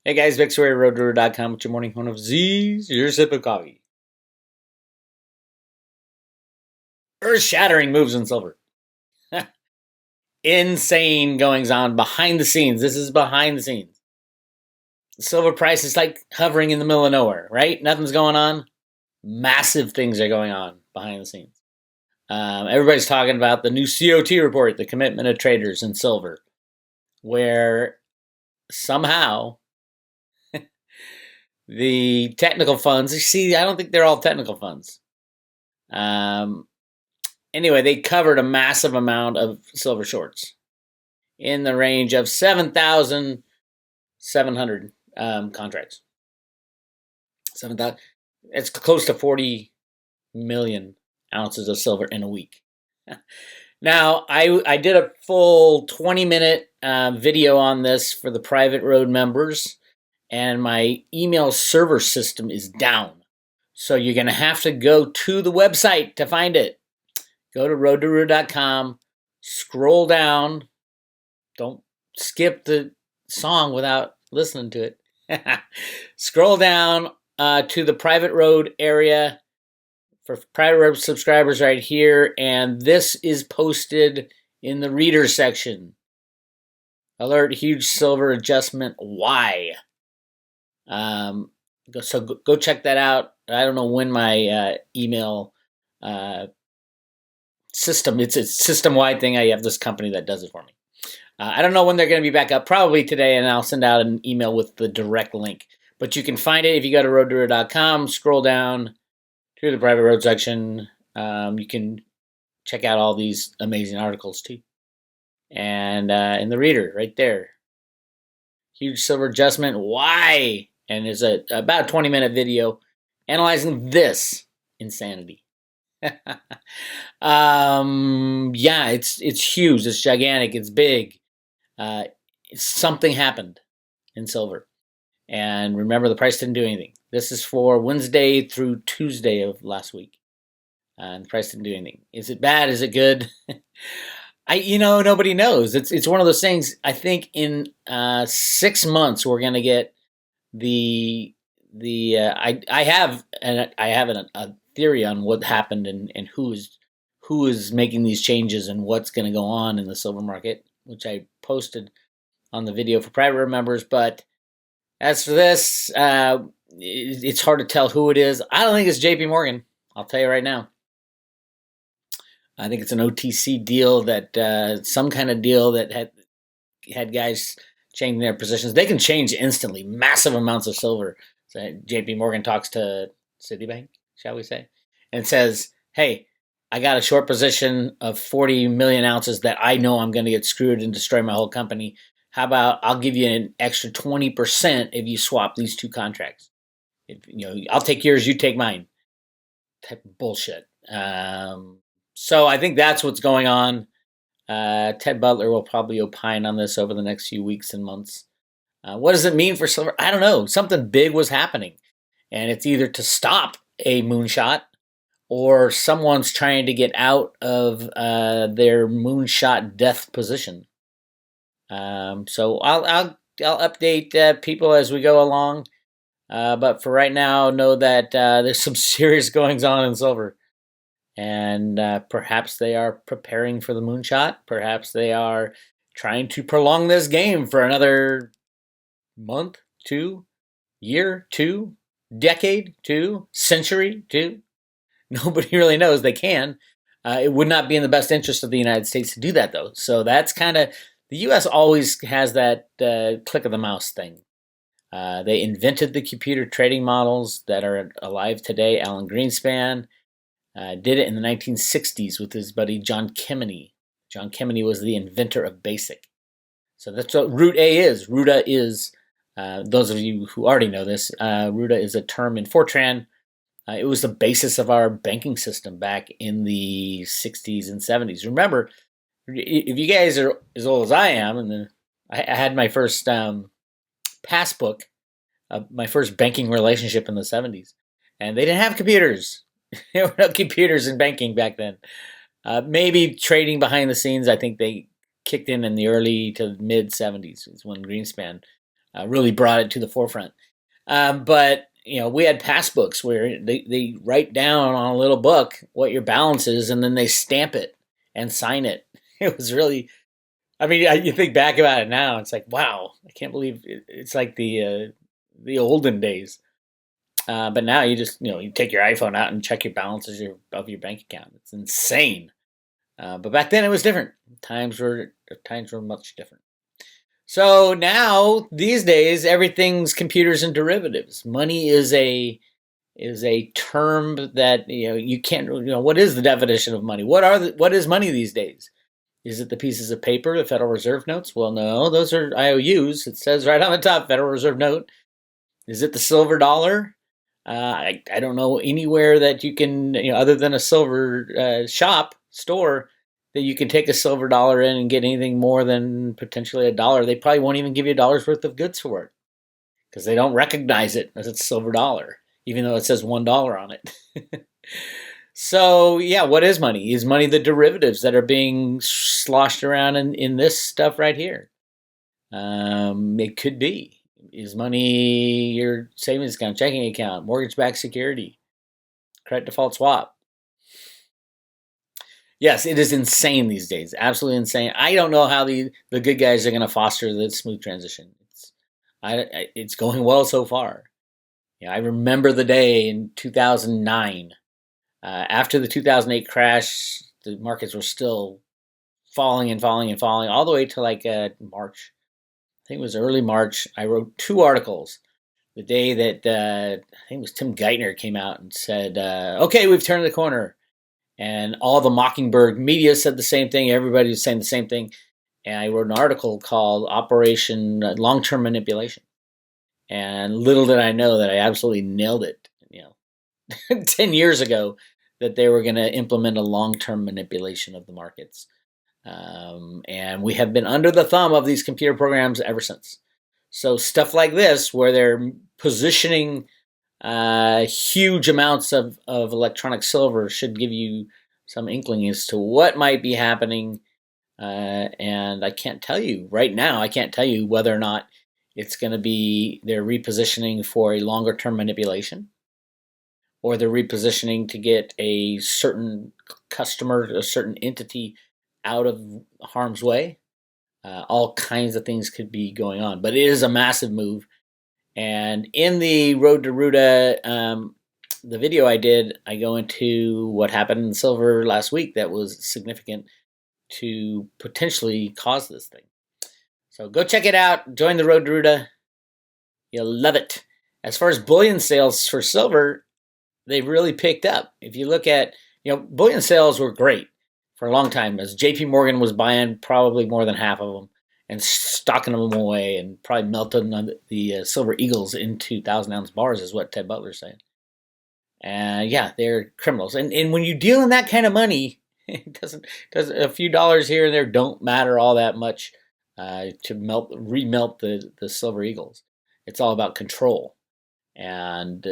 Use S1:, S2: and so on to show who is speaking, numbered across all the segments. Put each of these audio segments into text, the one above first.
S1: Hey guys, Weir, roadrunner.com with your morning one of Z's, your sip of coffee. Earth-shattering moves in silver. Insane goings on behind the scenes. This is behind the scenes. The silver price is like hovering in the middle of nowhere, right? Nothing's going on. Massive things are going on behind the scenes. Everybody's talking about the new COT report, the commitment of traders in silver, where somehow the technical funds, you see, I don't think they're all technical funds. Anyway, they covered a massive amount of silver shorts in the range of 7,700 contracts. 7,000. It's close to 40 million ounces of silver in a week. Now, I did a full 20-minute video on this for the private road members, and my email server system is down. So you're going to have to go to the website to find it. Go to roadrunner.com, scroll down. Don't skip the song without listening to it. Scroll down to the private road area for private road subscribers right here, and this is posted in the reader section. Alert, huge silver adjustment. Why? So go check that out. I don't know when my email system, it's a system-wide thing. I have this company that does it for me. I don't know when they're going to be back up. Probably today, and I'll send out an email with the direct link. But you can find it if you go to roadrunner.com, scroll down to the private road section. You can check out all these amazing articles too. And in the reader, right there. Huge silver adjustment. Why? And there's about a 20-minute video analyzing this insanity. Yeah, it's huge. It's gigantic. It's big. Something happened in silver. And remember, the price didn't do anything. This is for Wednesday through Tuesday of last week. And the price didn't do anything. Is it bad? Is it good? Nobody knows. It's one of those things. I think in 6 months we're gonna get I have a theory on what happened and who is making these changes and what's going to go on in the silver market, which I posted on the video for private members. But as for this, it's hard to tell who it is. I don't think it's JP Morgan. I'll tell you right now. I think it's an OTC deal, that some kind of deal that had guys changing their positions. They can change instantly, massive amounts of silver. So JP Morgan talks to Citibank, shall we say, and says, hey, I got a short position of 40 million ounces that I know I'm going to get screwed and destroy my whole company. How about I'll give you an extra 20% if you swap these two contracts? I'll take yours, you take mine. Type of bullshit. So I think that's what's going on. Ted Butler will probably opine on this over the next few weeks and months. What does it mean for silver? I don't know. Something big was happening. And it's either to stop a moonshot or someone's trying to get out of their moonshot death position. So I'll update people as we go along. But for right now, know that there's some serious goings on in silver. And perhaps they are preparing for the moonshot. Perhaps they are trying to prolong this game for another month, 2, year, 2, decade, 2, century, 2. Nobody really knows. They can. It would not be in the best interest of the United States to do that, though. So that's kind of, the U.S. always has that click of the mouse thing. They invented the computer trading models that are alive today. Alan Greenspan did it in the 1960s with his buddy John Kemeny. John Kemeny was the inventor of BASIC. So that's what Root A is. RUTA is, those of you who already know this, RUTA is a term in Fortran. It was the basis of our banking system back in the 60s and 70s. Remember, if you guys are as old as I am, and I had my first passbook, my first banking relationship in the 70s, and they didn't have computers. There were no computers in banking back then. Maybe trading behind the scenes, I think they kicked in the early to mid 70s is when Greenspan really brought it to the forefront. But we had passbooks where they write down on a little book what your balance is, and then they stamp it and sign it. It was really, I mean, you think back about it now, it's like, wow, I can't believe it's like the olden days. But now you just you take your iPhone out and check your balances of your bank account. It's insane. But back then it was different. Times were much different. So now these days everything's computers and derivatives. Money is a term that you can't. What is the definition of money? What is money these days? Is it the pieces of paper, the Federal Reserve notes? Well, no, those are IOUs. It says right on the top, Federal Reserve note. Is it the silver dollar? I don't know anywhere that you can, other than a silver store, that you can take a silver dollar in and get anything more than potentially a dollar. They probably won't even give you a dollar's worth of goods for it because they don't recognize it as a silver dollar, even though it says $1 on it. So, yeah, what is money? Is money the derivatives that are being sloshed around in this stuff right here? It could be. Is money your savings account, checking account, mortgage-backed security, credit default swap? Yes, it is insane these days. Absolutely insane. I don't know how the good guys are going to foster the smooth transition. It's going well so far. I remember the day in 2009. After the 2008 crash, the markets were still falling and falling and falling all the way to like March. I think it was early March. I wrote 2 articles the day that I think it was Tim Geithner came out and said, okay, we've turned the corner. And all the Mockingbird media said the same thing. Everybody was saying the same thing. And I wrote an article called Operation Long-Term Manipulation. And little did I know that I absolutely nailed it, 10 years ago, that they were going to implement a long-term manipulation of the markets. And we have been under the thumb of these computer programs ever since. So stuff like this, where they're positioning huge amounts of electronic silver, should give you some inkling as to what might be happening. And I can't tell you right now, I can't tell you whether or not it's going to be they're repositioning for a longer term manipulation, or they're repositioning to get a certain customer, a certain entity out of harm's way. All kinds of things could be going on, but it is a massive move. And in the Road to Ruta, the video I did, I go into what happened in silver last week that was significant to potentially cause this thing. So go check it out. Join the Road to Ruta. You'll love it. As far as bullion sales for silver, they've really picked up. If you look at, bullion sales were great for a long time, as JP Morgan was buying probably more than half of them and stocking them away and probably melting the silver eagles into 1,000-ounce bars, is what Ted Butler's saying. Yeah, they're criminals. And when you deal in that kind of money, it doesn't a few dollars here and there don't matter all that much to remelt the silver eagles. It's all about control and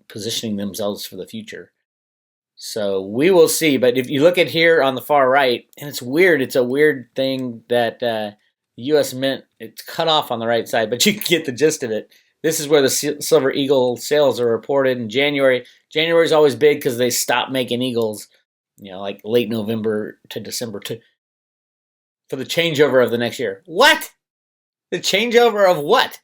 S1: positioning themselves for the future. So we will see. But if you look at here on the far right, and it's weird. It's a weird thing that the U.S. Mint, it's cut off on the right side, but you can get the gist of it. This is where the Silver Eagle sales are reported in January. January is always big because they stop making eagles, like late November to December for the changeover of the next year. What? The changeover of what?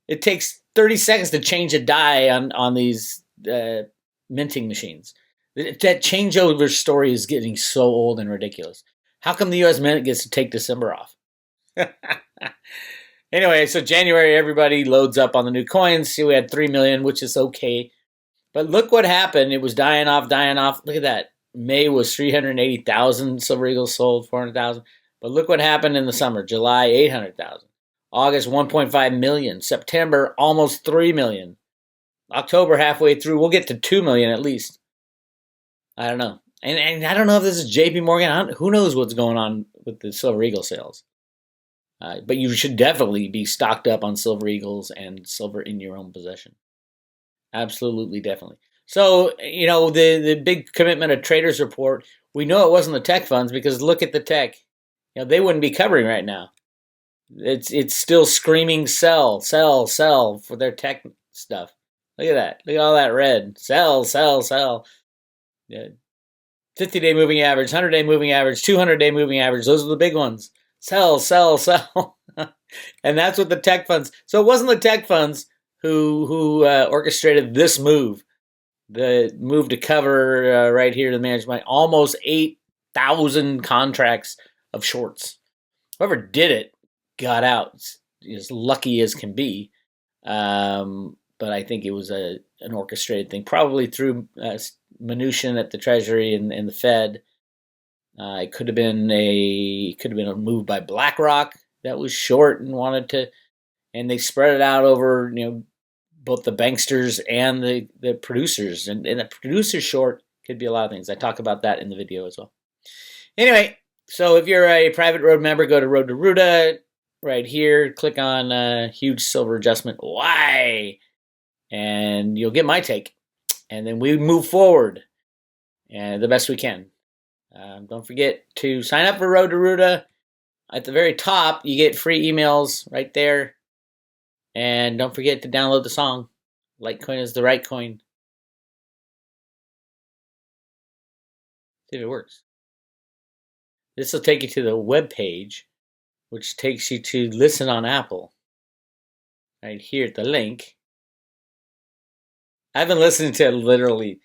S1: It takes 30 seconds to change a die on these minting machines. That changeover story is getting so old and ridiculous. How come the U.S. Mint gets to take December off? Anyway, so January, everybody loads up on the new coins. See, we had 3 million, which is okay. But look what happened. It was dying off. Look at that. May was 380,000 Silver Eagles sold, 400,000. But look what happened in the summer. July, 800,000. August, 1.5 million. September, almost 3 million. October, halfway through, we'll get to 2 million at least. I don't know. And I don't know if this is JP Morgan. Who knows what's going on with the Silver Eagle sales. But you should definitely be stocked up on Silver Eagles and silver in your own possession. Absolutely, definitely. So, the big commitment of traders report, we know it wasn't the tech funds because look at the tech. They wouldn't be covering right now. It's still screaming sell, sell, sell for their tech stuff. Look at that. Look at all that red. Sell, sell, sell. Yeah. 50-day moving average, 100-day moving average, 200-day moving average. Those are the big ones. Sell, sell, sell. And that's what the tech funds. So it wasn't the tech funds who orchestrated this move. The move to cover right here, the management, almost 8,000 contracts of shorts. Whoever did it got out as lucky as can be. But I think it was an orchestrated thing, probably through Mnuchin at the Treasury and the Fed. It could have been a move by BlackRock that was short and wanted to, and they spread it out over both the banksters and the producers, and a producer short could be a lot of things. I talk about that in the video as well. Anyway, so if you're a private road member, go to Road to Ruta right here, click on huge silver adjustment. Why? And you'll get my take, and then we move forward and the best we can. Don't forget to sign up for Road to Ruta. At the very top, you get free emails right there. And don't forget to download the song. Litecoin is the right coin. See if it works. This will take you to the web page, which takes you to Listen on Apple. Right here at the link. I've been listening to it literally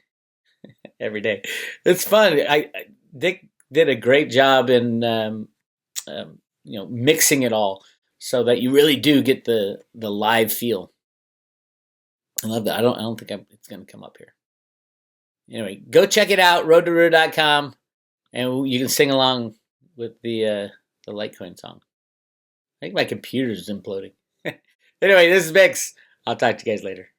S1: every day. It's fun. Dick did a great job in mixing it all so that you really do get the live feel. I love that. I don't think it's going to come up here. Anyway, go check it out, roadtoruta.com, and you can sing along with the Litecoin song. I think my computer's imploding. Anyway, this is Bix. I'll talk to you guys later.